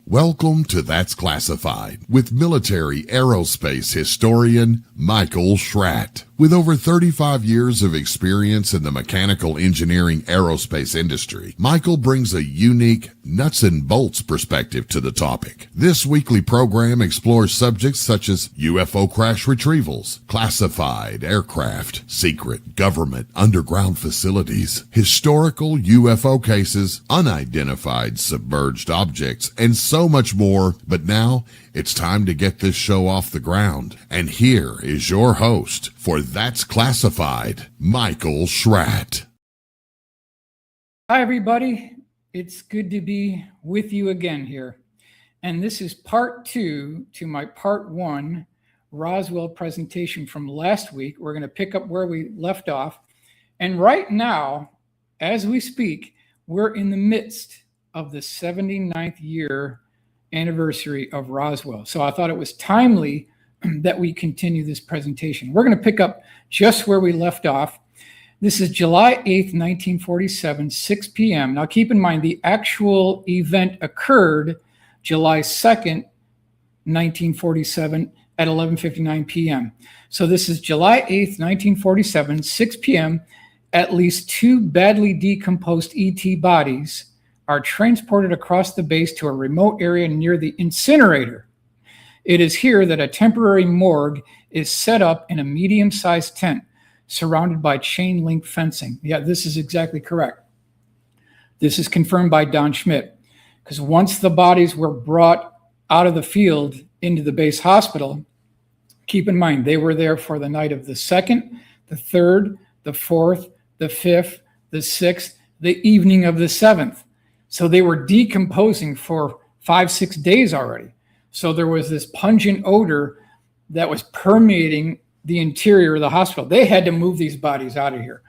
Welcome to That's Classified with military aerospace historian Michael Schratt. With over 35 years of experience in the mechanical engineering aerospace industry, Michael brings a unique nuts and bolts perspective to the topic. This weekly program explores subjects such as UFO crash retrievals, classified aircraft, secret government underground facilities, historical UFO cases, unidentified submerged objects, and so much more. But now it's time to get this show off the ground. And here is your host for That's Classified, Michael Schratt. Hi, everybody. It's good to be with you again here. And this is part 2 to my part 1 Roswell presentation from last week. We're going to pick up where we left off. And right now, as we speak, we're in the midst of the 79th year anniversary of Roswell. So I thought it was timely that we continue this presentation. We're going to pick up just where we left off. This is July 8th, 1947, 6 p.m. Now keep in mind the actual event occurred July 2nd, 1947 at 11:59 p.m. So this is July 8th, 1947, 6 p.m. At least 2 badly decomposed ET bodies are transported across the base to a remote area near the incinerator. It is here that a temporary morgue is set up in a medium-sized tent surrounded by chain link fencing. Yeah, this is exactly correct. This is confirmed by Don Schmidt, because once the bodies were brought out of the field into the base hospital, keep in mind, they were there for the night of the 2nd, the 3rd, the 4th, the 5th, the 6th, the evening of the 7th. So they were decomposing for 5-6 days already. So there was this pungent odor that was permeating the interior of the hospital. They had to move these bodies out of here.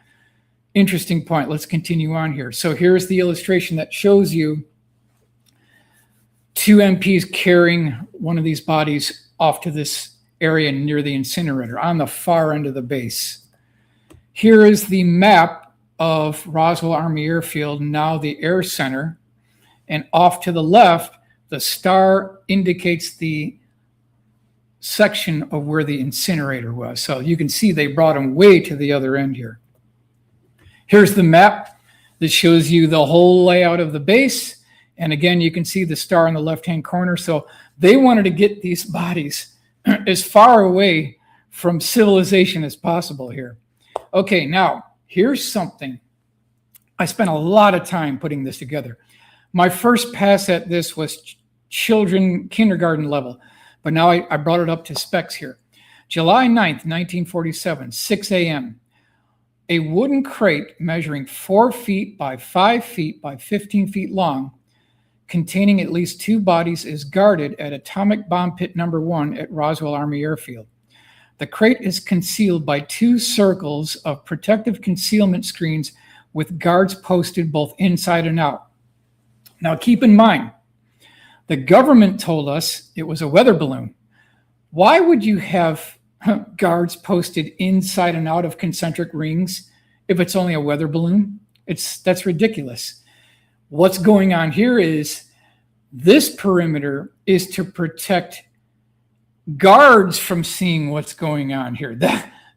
Interesting point. Let's continue on here. So here's the illustration that shows you 2 MPs carrying one of these bodies off to this area near the incinerator on the far end of the base. Here is the map of Roswell Army Air Field, now the Air Center. And off to the left, the star indicates the section of where the incinerator was. So you can see they brought them way to the other end here. Here's the map that shows you the whole layout of the base. And again, you can see the star in the left-hand corner. So they wanted to get these bodies as far away from civilization as possible here. Okay, now here's something. I spent a lot of time putting this together. My first pass at this was children kindergarten level, but now I brought it up to specs here. July 9th, 1947, 6 a.m. A wooden crate measuring 4 feet by 5 feet by 15 feet long, containing at least 2 bodies, is guarded at Atomic Bomb Pit Number 1 at Roswell Army Air Field. The crate is concealed by 2 circles of protective concealment screens with guards posted both inside and out. Now keep in mind, the government told us it was a weather balloon. Why would you have guards posted inside and out of concentric rings if it's only a weather balloon? That's ridiculous. What's going on here is this perimeter is to protect guards from seeing what's going on here.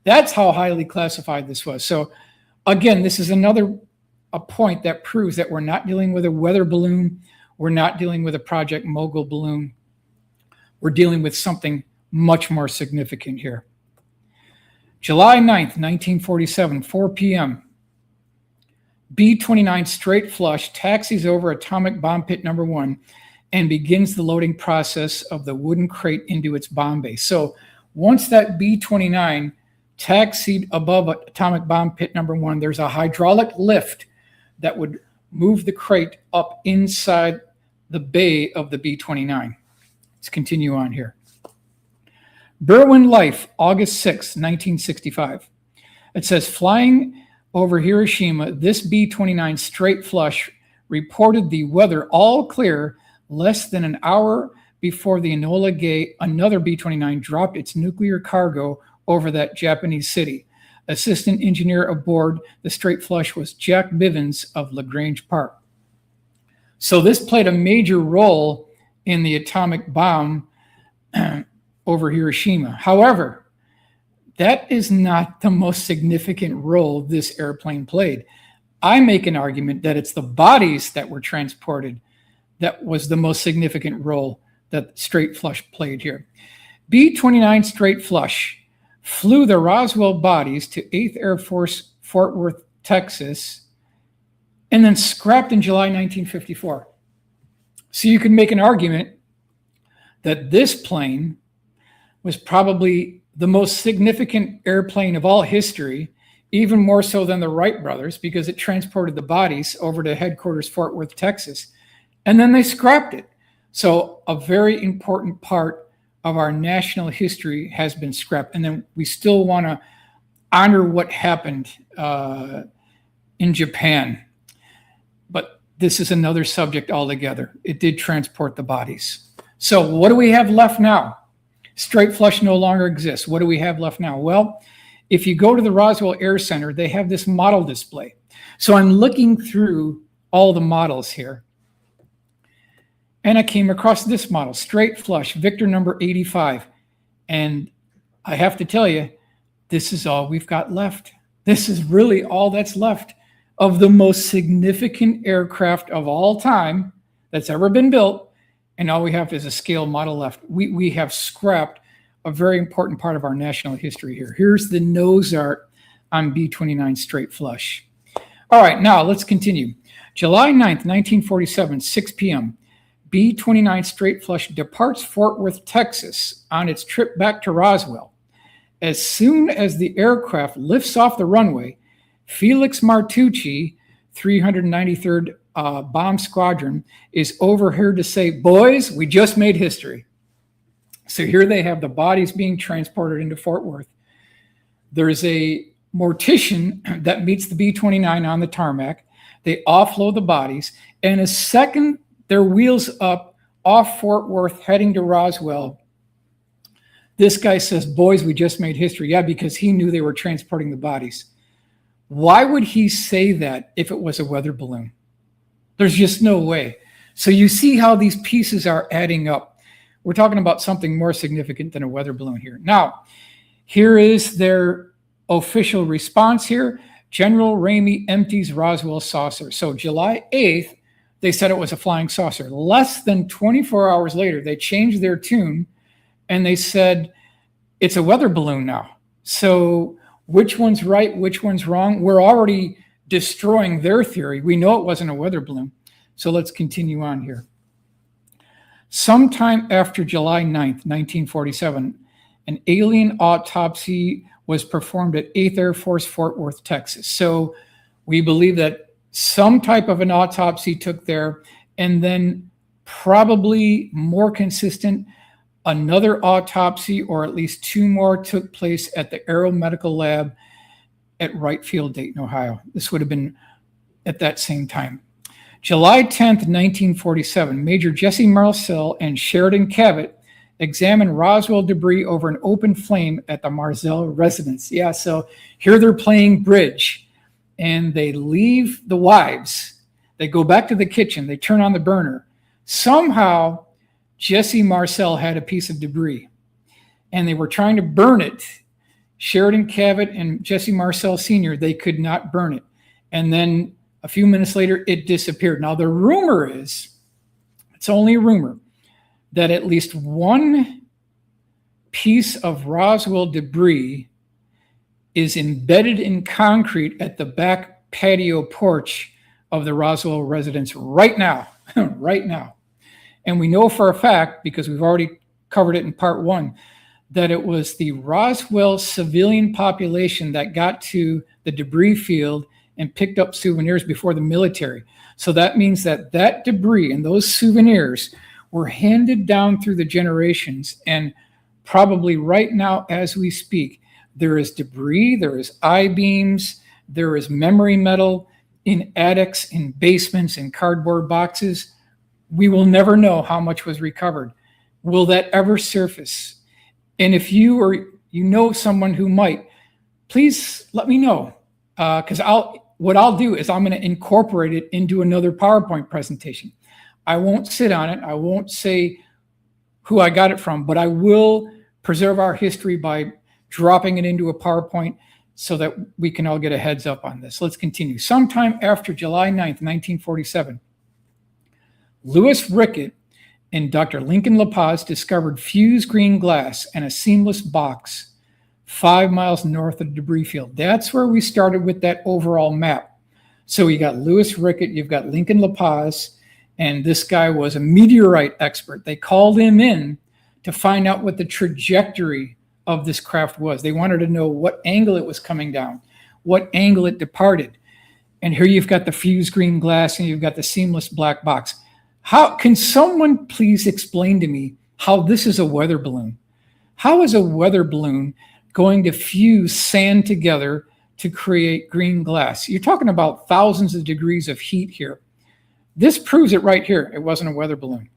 That's how highly classified this was. So again, this is a point that proves that we're not dealing with a weather balloon. We're not dealing with a Project Mogul balloon. We're dealing with something much more significant here. July 9th, 1947, 4 p.m. B-29 straight flush taxis over Atomic Bomb Pit Number 1 and begins the loading process of the wooden crate into its bomb base. So once that B-29 taxied above Atomic Bomb Pit Number 1, there's a hydraulic lift that would move the crate up inside the bay of the B-29. Let's continue on here. Berwyn Life, August 6, 1965. It says, flying over Hiroshima, this B-29 straight flush reported the weather all clear less than an hour before the Enola Gay, another B-29, dropped its nuclear cargo over that Japanese city. Assistant engineer aboard the straight flush was Jack Bivens of LaGrange Park. So this played a major role in the atomic bomb over Hiroshima. However, that is not the most significant role this airplane played. I make an argument that it's the bodies that were transported that was the most significant role that straight flush played here. B-29 straight flush flew the Roswell bodies to 8th Air Force, Fort Worth, Texas, and then scrapped in July 1954. So you could make an argument that this plane was probably the most significant airplane of all history, even more so than the Wright brothers, because it transported the bodies over to headquarters, Fort Worth, Texas, and then they scrapped it. So a very important part of our national history has been scrapped. And then we still want to honor what happened in Japan. But this is another subject altogether. It did transport the bodies. So what do we have left now? Straight flush no longer exists. What do we have left now? Well, if you go to the Roswell Air Center, they have this model display. So I'm looking through all the models here. And I came across this model, straight flush, Victor number 85. And I have to tell you, this is all we've got left. This is really all that's left of the most significant aircraft of all time that's ever been built. And all we have is a scale model left. We have scrapped a very important part of our national history here. Here's the nose art on B-29 straight flush. All right, now let's continue. July 9th, 1947, 6 p.m. B-29 straight flush departs Fort Worth, Texas on its trip back to Roswell. As soon as the aircraft lifts off the runway, Felix Martucci, 393rd Bomb Squadron, is overheard to say, "Boys, we just made history." So here they have the bodies being transported into Fort Worth. There's a mortician that meets the B-29 on the tarmac. They offload the bodies, and a second their wheels up off Fort Worth heading to Roswell, this guy says, "Boys, we just made history." Yeah, because he knew they were transporting the bodies. Why would he say that if it was a weather balloon? There's just no way. So you see how these pieces are adding up. We're talking about something more significant than a weather balloon here. Now, here is their official response here. General Ramey empties Roswell saucer. So July 8th, they said it was a flying saucer. Less than 24 hours later, they changed their tune and they said, it's a weather balloon now. So which one's right, which one's wrong? We're already destroying their theory. We know it wasn't a weather balloon. So let's continue on here. Sometime after July 9th, 1947, an alien autopsy was performed at 8th Air Force, Fort Worth, Texas. So we believe that some type of an autopsy took there, and then probably more consistent, another autopsy or at least two more took place at the Aeromedical Lab at Wright Field, Dayton, Ohio. This would have been at that same time. July 10th, 1947, Major Jesse Marcel and Sheridan Cabot examined Roswell debris over an open flame at the Marcel residence. Yeah, so here they're playing bridge. And they leave the wives. They go back to the kitchen. They turn on the burner. Somehow, Jesse Marcel had a piece of debris, and they were trying to burn it. Sheridan Cabot and Jesse Marcel Sr., they could not burn it. And then a few minutes later, it disappeared. Now, the rumor is, it's only a rumor, that at least one piece of Roswell debris is embedded in concrete at the back patio porch of the Roswell residence right now, right now. And we know for a fact, because we've already covered it in part one, that it was the Roswell civilian population that got to the debris field and picked up souvenirs before the military. So that means that that debris and those souvenirs were handed down through the generations. And probably right now, as we speak, there is debris, there is I-beams, there is memory metal in attics, in basements, in cardboard boxes. We will never know how much was recovered. Will that ever surface? And if you or you know someone who might, please let me know. Because what I'll do is I'm going to incorporate it into another PowerPoint presentation. I won't sit on it. I won't say who I got it from, but I will preserve our history by dropping it into a PowerPoint so that we can all get a heads up on this. Let's continue. Sometime after July 9th, 1947, Louis Rickett and Dr. Lincoln La Paz discovered fused green glass and a seamless box 5 miles north of the debris field. That's where we started with that overall map. So you got Louis Rickett, you've got Lincoln La Paz, and this guy was a meteorite expert. They called him in to find out what the trajectory of this craft was. They wanted to know what angle it was coming down, what angle it departed. And here you've got the fused green glass and you've got the seamless black box. How can someone please explain to me how this is a weather balloon? How is a weather balloon going to fuse sand together to create green glass? You're talking about thousands of degrees of heat here. This proves it right here. It wasn't a weather balloon.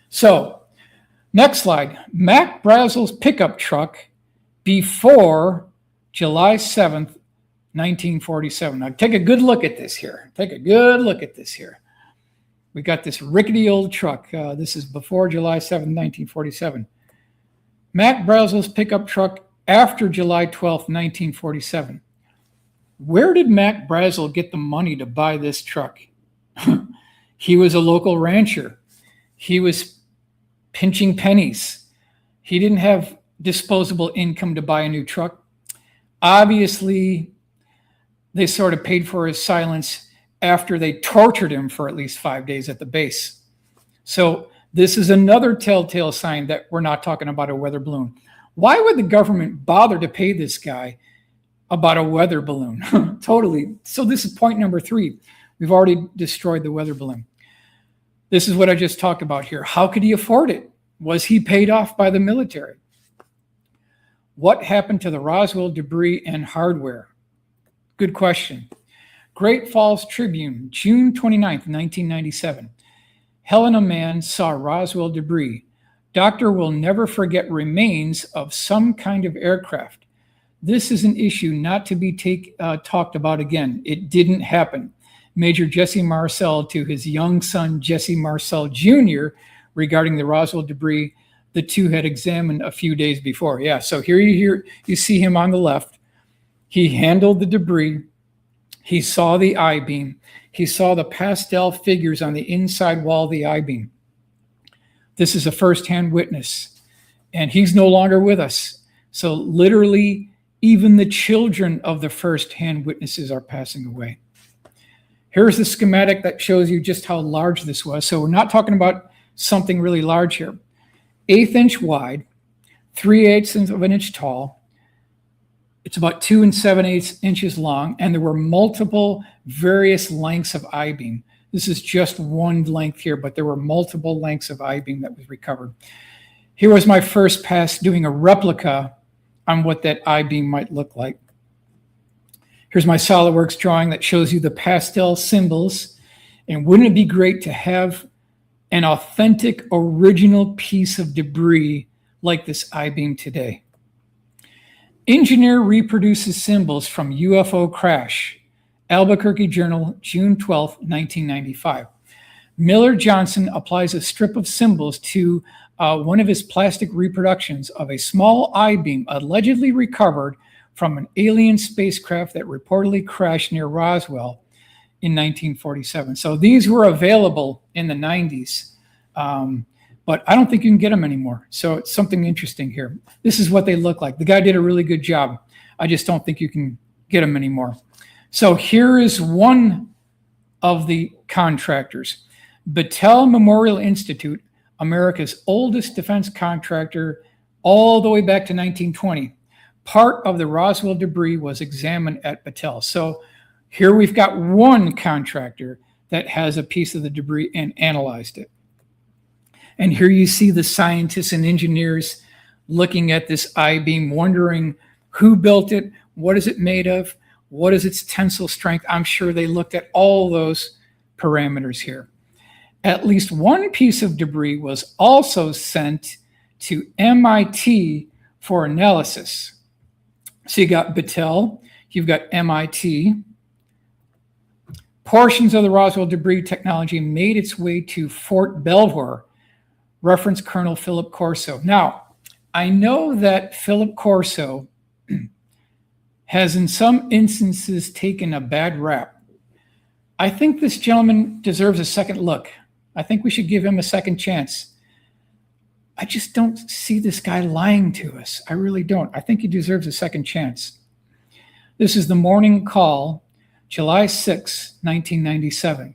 So, next slide. Mack Brazel's pickup truck before July 7th, 1947. Now, take a good look at this here. Take a good look at this here. We got this rickety old truck. This is before July 7th, 1947. Mack Brazel's pickup truck after July 12th, 1947. Where did Mack Brazel get the money to buy this truck? He was a local rancher. He was pinching pennies. He didn't have disposable income to buy a new truck. Obviously, they sort of paid for his silence after they tortured him for at least 5 days at the base. So this is another telltale sign that we're not talking about a weather balloon. Why would the government bother to pay this guy about a weather balloon? Totally. So this is point number 3. We've already destroyed the weather balloon. This is what I just talked about here. How could he afford it? Was he paid off by the military? What happened to the Roswell debris and hardware? Good question. Great Falls Tribune, June 29th, 1997. Helena man saw Roswell debris. Doctor will never forget remains of some kind of aircraft. This is an issue not to be talked about again. It didn't happen. Major Jesse Marcel to his young son, Jesse Marcel Jr., regarding the Roswell debris the two had examined a few days before. Yeah, so here you see him on the left. He handled the debris. He saw the I-beam. He saw the pastel figures on the inside wall of the I-beam. This is a first-hand witness, and he's no longer with us. So literally, even the children of the first-hand witnesses are passing away. Here's the schematic that shows you just how large this was. So we're not talking about something really large here. 1/8 inch wide, 3/8 of an inch tall. It's about 2 7/8 inches long, and there were multiple various lengths of I-beam. This is just one length here, but there were multiple lengths of I-beam that was recovered. Here was my first pass doing a replica on what that I-beam might look like. Here's my SolidWorks drawing that shows you the pastel symbols. And wouldn't it be great to have an authentic, original piece of debris like this I-beam today? Engineer reproduces symbols from UFO crash. Albuquerque Journal, June 12, 1995. Miller Johnson applies a strip of symbols to one of his plastic reproductions of a small I-beam allegedly recovered from an alien spacecraft that reportedly crashed near Roswell in 1947. So these were available in the 90s, but I don't think you can get them anymore. So it's something interesting here. This is what they look like. The guy did a really good job. I just don't think you can get them anymore. So here is one of the contractors. Battelle Memorial Institute, America's oldest defense contractor, all the way back to 1920. Part of the Roswell debris was examined at Battelle. So here we've got one contractor that has a piece of the debris and analyzed it. And here you see the scientists and engineers looking at this I-beam, wondering who built it, what is it made of, what is its tensile strength. I'm sure they looked at all those parameters here. At least one piece of debris was also sent to MIT for analysis. So you got Battelle, you've got MIT. Portions of the Roswell debris technology made its way to Fort Belvoir, reference Colonel Philip Corso. Now, I know that Philip Corso has in some instances taken a bad rap. I think this gentleman deserves a second look. I think we should give him a second chance. I just don't see this guy lying to us. I really don't. I think he deserves a second chance. This is the Morning Call, July 6, 1997.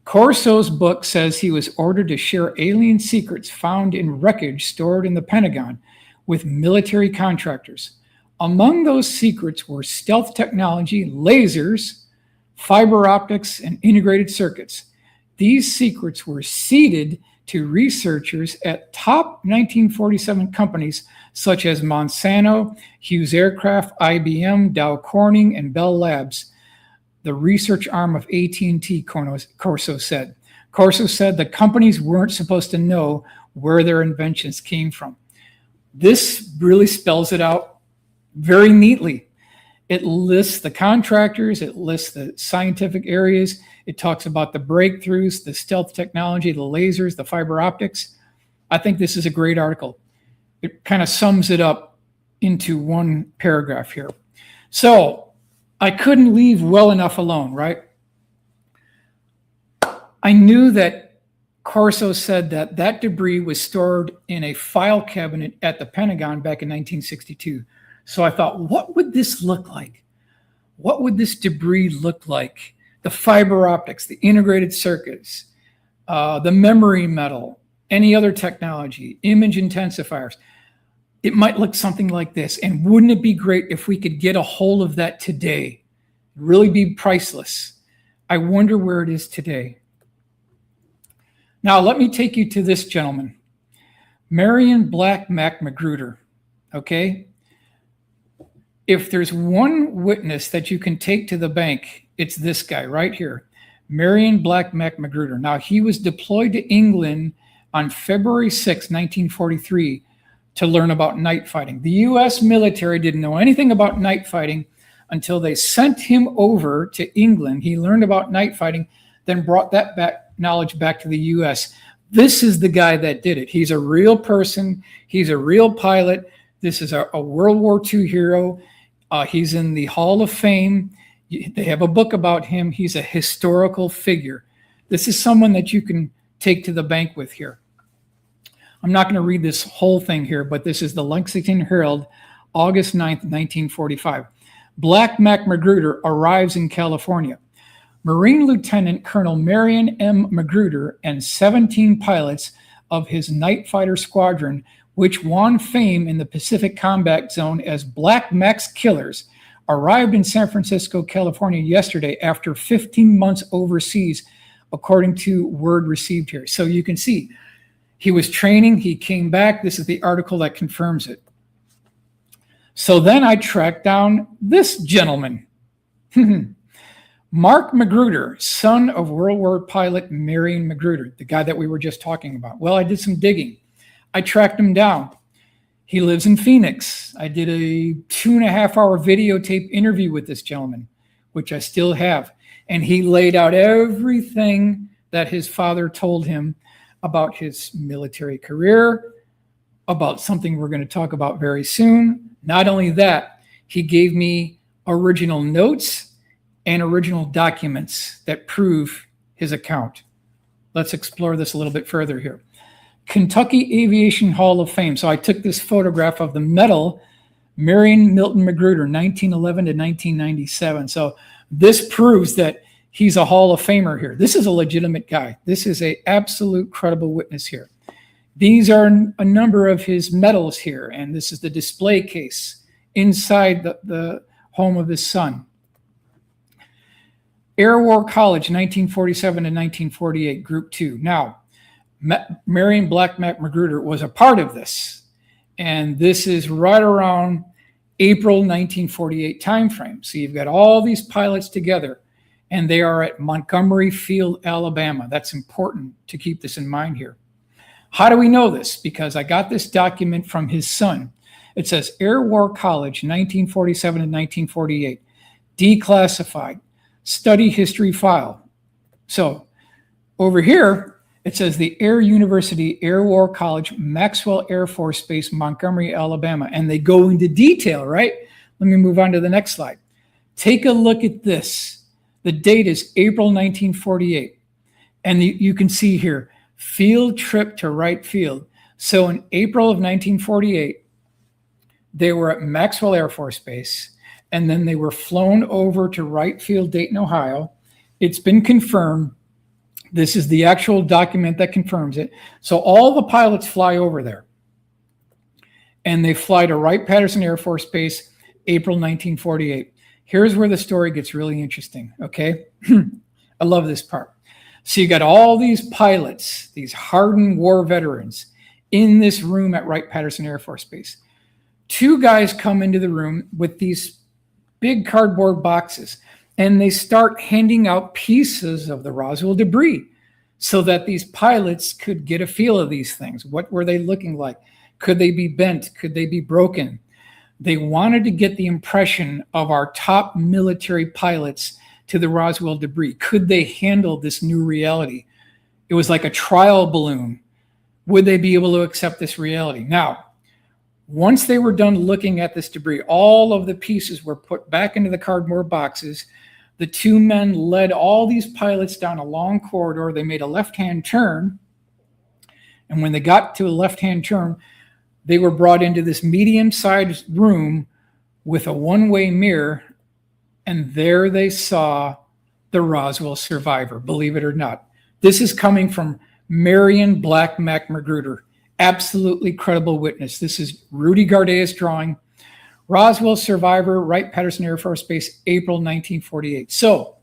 Corso's book says he was ordered to share alien secrets found in wreckage stored in the Pentagon with military contractors. Among those secrets were stealth technology, lasers, fiber optics, and integrated circuits. These secrets were ceded to researchers at top 1947 companies such as Monsanto, Hughes Aircraft, IBM, Dow Corning, and Bell Labs, the research arm of AT&T, Corso said. Corso said the companies weren't supposed to know where their inventions came from. This really spells it out very neatly. It lists the contractors, it lists the scientific areas, it talks about the breakthroughs, the stealth technology, the lasers, the fiber optics. I think this is a great article. It kind of sums it up into one paragraph here. So I couldn't leave well enough alone, right? I knew that Corso said that that debris was stored in a file cabinet at the Pentagon back in 1962. So I thought, what would this look like? What would this debris look like? The fiber optics, the integrated circuits, the memory metal, any other technology, image intensifiers. It might look something like this. And wouldn't it be great if we could get a hold of that today? Really be priceless. I wonder where it is today. Now, let me take you to this gentleman, Marion Black Mack Magruder, okay? If there's one witness that you can take to the bank, it's this guy right here, Marion Black Mack Magruder. Now, he was deployed to England on February 6, 1943, to learn about night fighting. The U.S. military didn't know anything about night fighting until they sent him over to England. He learned about night fighting, then brought that knowledge back to the U.S. This is the guy that did it. He's a real person. He's a real pilot. This is a World War II hero. He's in the Hall of Fame. They have a book about him. He's a historical figure. This is someone that you can take to the bank with here. I'm not going to read this whole thing here, but this is the Lexington Herald, August 9th, 1945. Black Mack Magruder arrives in California. Marine Lieutenant Colonel Marion M. Magruder and 17 pilots of his night fighter squadron, which won fame in the Pacific Combat Zone as Black Mack's Killers, arrived in San Francisco, California yesterday after 15 months overseas, according to word received here. So you can see he was training, he came back. This is the article that confirms it. So then I tracked down this gentleman. Mark Magruder, son of World War pilot Marion Magruder, the guy that we were just talking about. Well, I did some digging. I tracked him down. He lives in Phoenix. I did a 2.5-hour videotape interview with this gentleman, which I still have. And he laid out everything that his father told him about his military career, about something we're going to talk about very soon. Not only that, he gave me original notes and original documents that prove his account. Let's explore this a little bit further here. Kentucky Aviation Hall of Fame. So I took this photograph of the medal, Marion Milton Magruder, 1911 to 1997. So this proves that he's a Hall of Famer here. This is a legitimate guy. This is an absolute credible witness here. These are a number of his medals here, and this is the display case inside the home of his son. Air War College, 1947 to 1948, Group 2. Now, Marion Black Mack Magruder was a part of this, and this is right around April 1948 timeframe. So you've got all these pilots together, and they are at Montgomery Field, Alabama. That's important to keep this in mind here. How do we know this? Because I got this document from his son. It says Air War College, 1947 and 1948, declassified. study history file. So over here, it says the Air University Air War College, Maxwell Air Force Base, Montgomery, Alabama. And they go into detail, right? Let me move on to the next slide. Take a look at this. The date is April 1948. And you can see here, field trip to Wright Field. So in April of 1948, they were at Maxwell Air Force Base, and then they were flown over to Wright Field, Dayton, Ohio. It's been confirmed. This is the actual document that confirms it. So all the pilots fly over there, and they fly to Wright-Patterson Air Force Base, April 1948. Here's where the story gets really interesting, okay? I love this part. So you got all these pilots, these hardened war veterans, in this room at Wright-Patterson Air Force Base. Two guys come into the room with these big cardboard boxes, and they start handing out pieces of the Roswell debris so that these pilots could get a feel of these things. What were they looking like? Could they be bent? Could they be broken? They wanted to get the impression of our top military pilots to the Roswell debris. Could they handle this new reality? It was like a trial balloon. Would they be able to accept this reality? Now, once they were done looking at this debris, all of the pieces were put back into the cardboard boxes. The two men led all these pilots down a long corridor. They made a left-hand turn. And when they got to a left-hand turn, they were brought into this medium-sized room with a one-way mirror. And there they saw the Roswell survivor, believe it or not. This is coming from Marion Black Mack Magruder. Absolutely credible witness. This is Rudy Gardea's drawing. Roswell survivor, Wright-Patterson Air Force Base, April 1948. So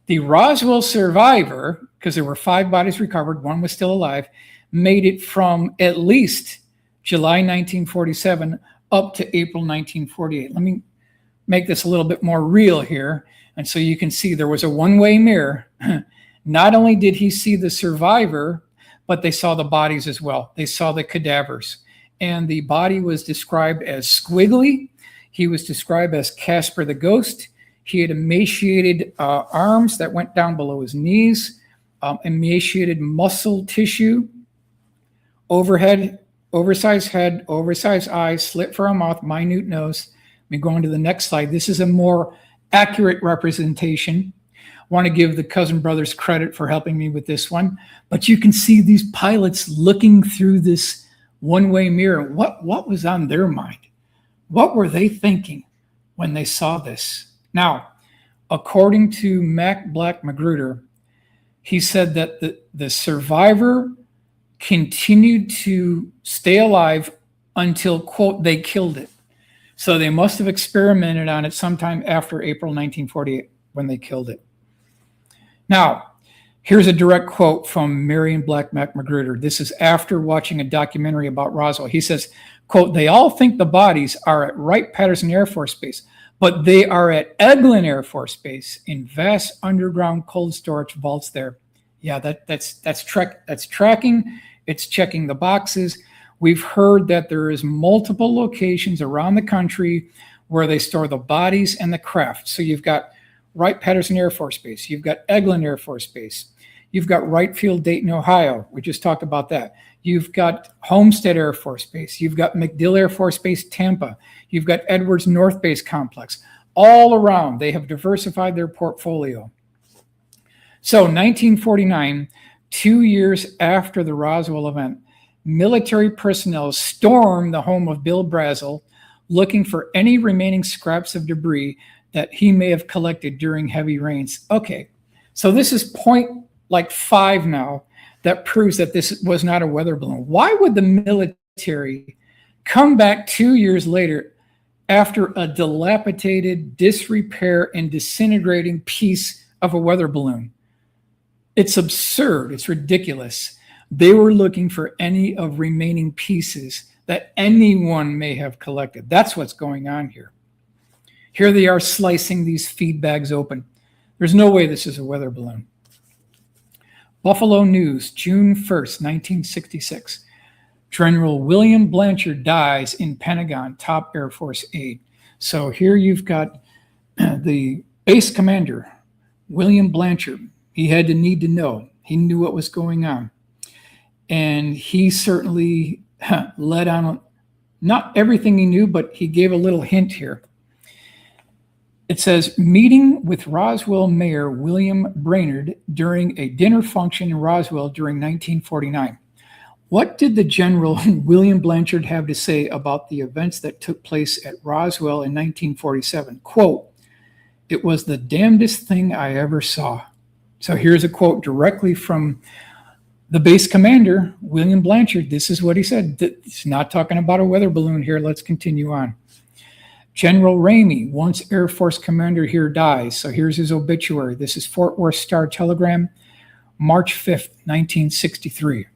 the Roswell survivor, because there were 5 bodies recovered, one was still alive, made it from at least July 1947 up to April 1948. Let me make this a little bit more real here. And so you can see there was a one-way mirror. Not only did he see the survivor, but they saw the bodies as well. They saw the cadavers. And the body was described as squiggly. He was described as Casper the Ghost. He had emaciated arms that went down below his knees, emaciated muscle tissue, oversized head, oversized eyes, slit for a mouth, minute nose. Let me go on to the next slide. This is a more accurate representation. I want to give the Cousin Brothers credit for helping me with this one. But you can see these pilots looking through this one-way mirror. What was on their mind? What were they thinking when they saw this? Now, according to Mack Black Magruder, he said that the survivor continued to stay alive until, quote, they killed it. So they must have experimented on it sometime after April 1948 when they killed it. Now, here's a direct quote from Marion Black Mack Magruder. This is after watching a documentary about Roswell. He says, quote, "They all think the bodies are at Wright-Patterson Air Force Base, but they are at Eglin Air Force Base in vast underground cold storage vaults there." Yeah, that's tracking. It's checking the boxes. We've heard that there is multiple locations around the country where they store the bodies and the craft. So you've got Wright-Patterson Air Force Base. You've got Eglin Air Force Base. You've got Wright Field, Dayton, Ohio. We just talked about that. You've got Homestead Air Force Base. You've got MacDill Air Force Base, Tampa. You've got Edwards North Base Complex. All around, they have diversified their portfolio. So 1949, 2 years after the Roswell event, military personnel stormed the home of Bill Brazel looking for any remaining scraps of debris that he may have collected during heavy rains. Okay, so this is point 5 now that proves that this was not a weather balloon. Why would the military come back 2 years later after a dilapidated, disrepair, and disintegrating piece of a weather balloon? It's absurd. It's ridiculous. They were looking for any of remaining pieces that anyone may have collected. That's what's going on here. Here they are slicing these feed bags open. There's no way this is a weather balloon. Buffalo News, June 1st, 1966. General William Blanchard dies in Pentagon, top Air Force aide. So here you've got the base commander William Blanchard. He had the need to know. He knew what was going on. And he certainly led on, not everything he knew, but he gave a little hint here. It says, meeting with Roswell Mayor William Brainerd during a dinner function in Roswell during 1949. What did the General William Blanchard have to say about the events that took place at Roswell in 1947? Quote, "It was the damnedest thing I ever saw." So here's a quote directly from the base commander, William Blanchard. This is what he said. He's not talking about a weather balloon here. Let's continue on. General Ramey, once Air Force commander here, dies. So here's his obituary. This is Fort Worth Star-Telegram, March 5th, 1963.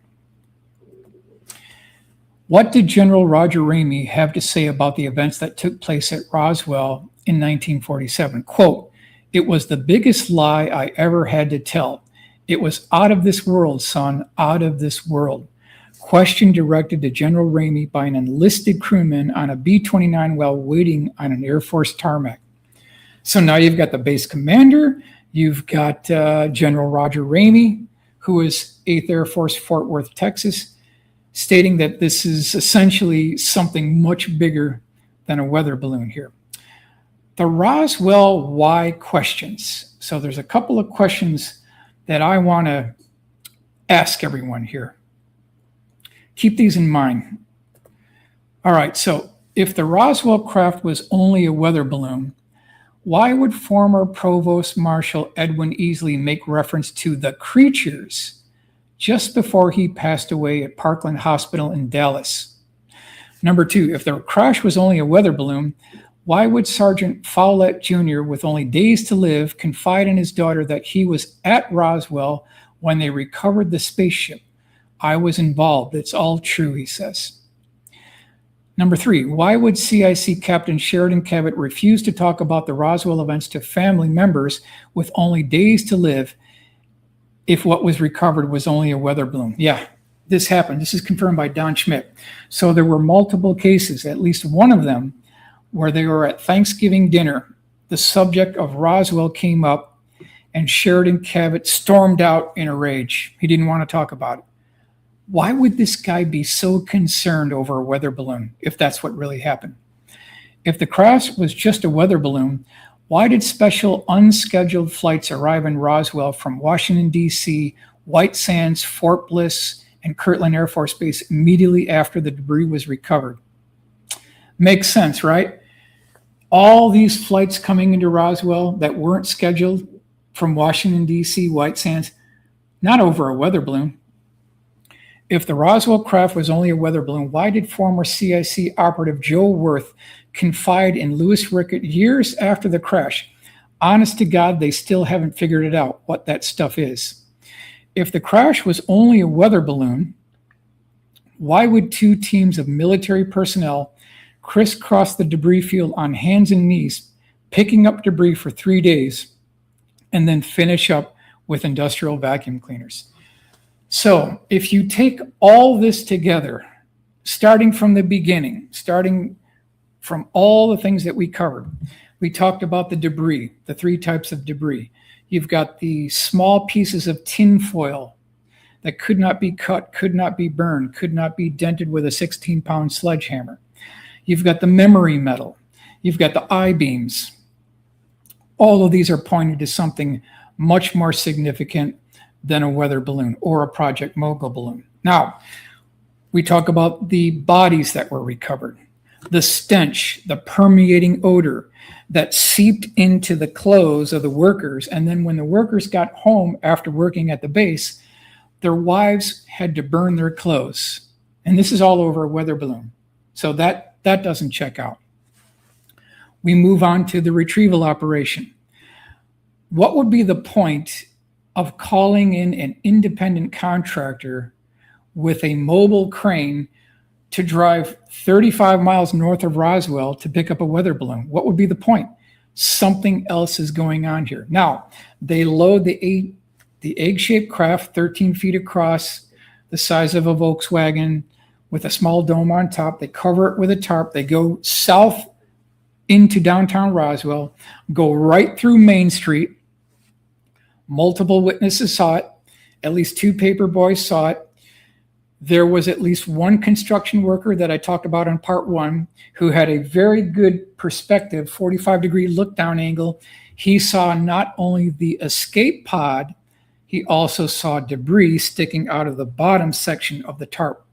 What did General Roger Ramey have to say about the events that took place at Roswell in 1947? Quote, "It was the biggest lie I ever had to tell. It was out of this world, son, out of this world." Question directed to General Ramey by an enlisted crewman on a B-29 while waiting on an Air Force tarmac. So now you've got the base commander, you've got General Roger Ramey, who is 8th Air Force, Fort Worth, Texas, stating that this is essentially something much bigger than a weather balloon here. The Roswell why questions. So there's a couple of questions that I want to ask everyone here. Keep these in mind. All right, so if the Roswell craft was only a weather balloon, why would former Provost Marshal Edwin Easley make reference to the creatures just before he passed away at Parkland Hospital in Dallas? Number two, if the crash was only a weather balloon, why would Sergeant Follett Jr., with only days to live, confide in his daughter that he was at Roswell when they recovered the spaceship? "I was involved. It's all true," he says. Number three, why would CIC Captain Sheridan Cabot refuse to talk about the Roswell events to family members with only days to live if what was recovered was only a weather balloon? Yeah, this happened. This is confirmed by Don Schmidt. So there were multiple cases, at least one of them, where they were at Thanksgiving dinner. The subject of Roswell came up and Sheridan Cabot stormed out in a rage. He didn't want to talk about it. Why would this guy be so concerned over a weather balloon if that's what really happened? If the crash was just a weather balloon, why did special unscheduled flights arrive in Roswell from Washington, D.C., White Sands, Fort Bliss, and Kirtland Air Force Base immediately after the debris was recovered? Makes sense, right? All these flights coming into Roswell that weren't scheduled from Washington, D.C., White Sands, not over a weather balloon. If the Roswell craft was only a weather balloon, why did former CIC operative Joe Worth confide in Louis Rickett years after the crash? Honest to God, they still haven't figured it out, what that stuff is. If the crash was only a weather balloon, why would two teams of military personnel crisscross the debris field on hands and knees, picking up debris for 3 days, and then finish up with industrial vacuum cleaners? So if you take all this together, starting from the beginning, starting from all the things that we covered, we talked about the debris, the three types of debris. You've got the small pieces of tin foil that could not be cut, could not be burned, could not be dented with a 16-pound sledgehammer. You've got the memory metal. You've got the I-beams. All of these are pointing to something much more significant than a weather balloon or a Project Mogul balloon. Now, we talk about the bodies that were recovered, the stench, the permeating odor that seeped into the clothes of the workers. And then when the workers got home after working at the base, their wives had to burn their clothes. And this is all over a weather balloon. So that doesn't check out. We move on to the retrieval operation. What would be the point of calling in an independent contractor with a mobile crane to drive 35 miles north of Roswell to pick up a weather balloon? What would be the point? Something else is going on here. Now, they load the egg-shaped craft 13 feet across, the size of a Volkswagen, with a small dome on top. They cover it with a tarp. They go south into downtown Roswell, go right through Main Street, Multiple witnesses saw it. At least 2 paper boys saw it. There was at least one construction worker that I talked about in part 1 who had a very good perspective, 45-degree look down angle. He saw not only the escape pod, he also saw debris sticking out of the bottom section of the tarp,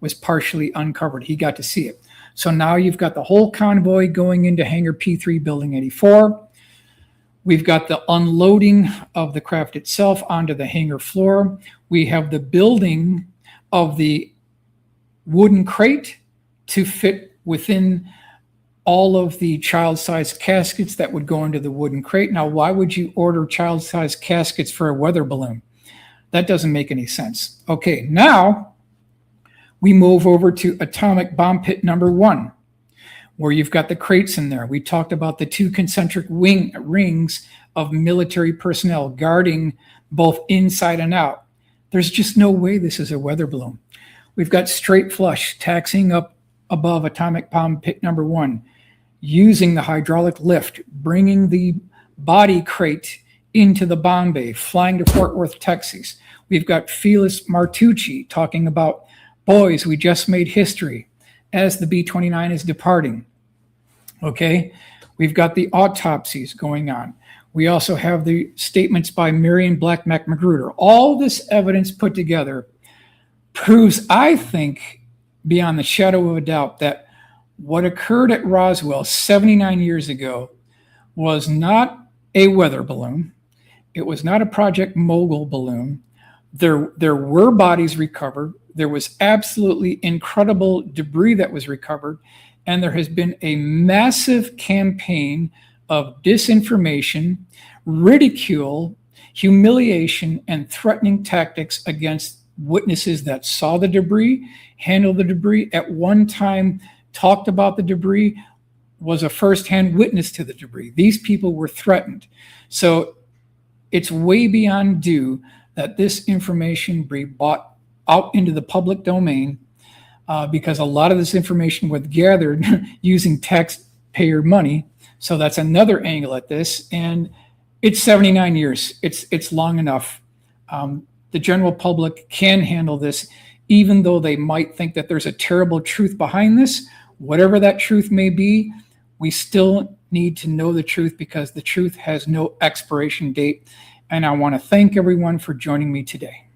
was partially uncovered. He got to see it. So now you've got the whole convoy going into Hangar P-3 Building 84. We've got the unloading of the craft itself onto the hangar floor. We have the building of the wooden crate to fit within all of the child-sized caskets that would go into the wooden crate. Now, why would you order child-sized caskets for a weather balloon? That doesn't make any sense. Okay, now we move over to atomic bomb pit number 1, where you've got the crates in there. We talked about the 2 concentric rings of military personnel guarding both inside and out. There's just no way this is a weather balloon. We've got straight flush taxiing up above atomic bomb pit number 1, using the hydraulic lift, bringing the body crate into the bomb bay, flying to Fort Worth, Texas. We've got Felix Martucci talking about, boys, we just made history as the B-29 is departing. Okay, we've got the autopsies going on. We also have the statements by Marion Black Magruder. All this evidence put together proves, I think, beyond the shadow of a doubt, that what occurred at Roswell 79 years ago was not a weather balloon. It was not a Project Mogul balloon. There were bodies recovered. There was absolutely incredible debris that was recovered. And there has been a massive campaign of disinformation, ridicule, humiliation, and threatening tactics against witnesses that saw the debris, handled the debris, at one time talked about the debris, was a firsthand witness to the debris. These people were threatened. So it's way beyond due that this information be brought out into the public domain, because a lot of this information was gathered using taxpayer money. So that's another angle at this. And it's 79 years. It's long enough. The general public can handle this, even though they might think that there's a terrible truth behind this. Whatever that truth may be, we still need to know the truth, because the truth has no expiration date. And I want to thank everyone for joining me today.